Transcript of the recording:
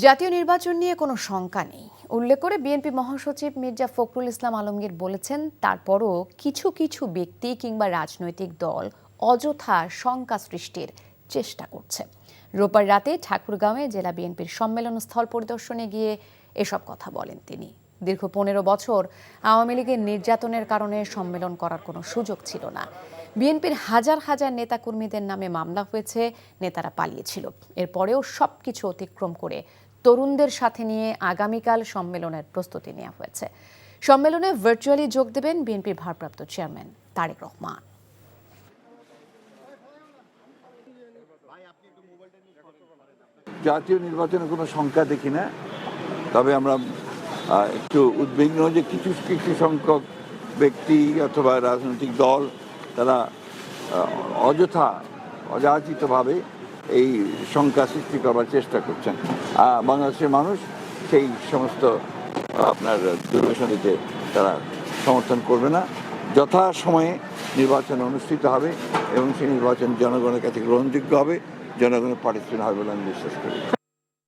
জাতীয় নির্বাচন নিয়ে কোনো শঙ্কা নেই উল্লেখ করে বিএনপি মহাসচিব মির্জা ফখরুল ইসলাম আলমগীর বলেছেন, তারপরও কিছু কিছু ব্যক্তি কিংবা রাজনৈতিক দল অযথা শঙ্কা সৃষ্টির চেষ্টা করছে। রোববার রাতে ঠাকুরগাঁওয়ে জেলা বিএনপির সম্মেলন স্থল পরিদর্শনে গিয়ে এসব কথা বলেন তিনি। দীর্ঘ ১৫ বছর আওয়ামী লীগের নির্যাতনের কারণে সম্মেলন করার কোনো সুযোগ ছিল না। বিএনপির হাজার হাজার নেতাকর্মীদের নামে মামলা হয়েছে, নেতারা পালিয়েছিল। এরপরেও সবকিছু অতিক্রম করে তরুণদের সাথে নিয়ে আগামীকাল সম্মেলনের প্রস্তুতি নেওয়া হয়েছে। সম্মেলনে ভার্চুয়ালি যোগ দেবেন বিএনপির ভারপ্রাপ্ত চেয়ারম্যান তারেক রহমান। জাতীয় নির্বাচনে কোনো শঙ্কা দেখি না, তবে আমরা একটু উদ্বিগ্ন যে কিছু কিছু সংখ্যক ব্যক্তি অথবা রাজনৈতিক দল তারা অযথা অযাচিতভাবে এই শঙ্কা সৃষ্টি করবার চেষ্টা করছেন। বাংলাদেশের মানুষ সেই সমস্ত আপনার দুর্ঘটনাতে তারা সমর্থন করবে না। যথাসময়ে নির্বাচন অনুষ্ঠিত হবে এবং সেই নির্বাচন জনগণের কাছে গ্রহণযোগ্য হবে, জনগণের পার্টিসিপেশন হবে বলে আমি বিশ্বাস করি।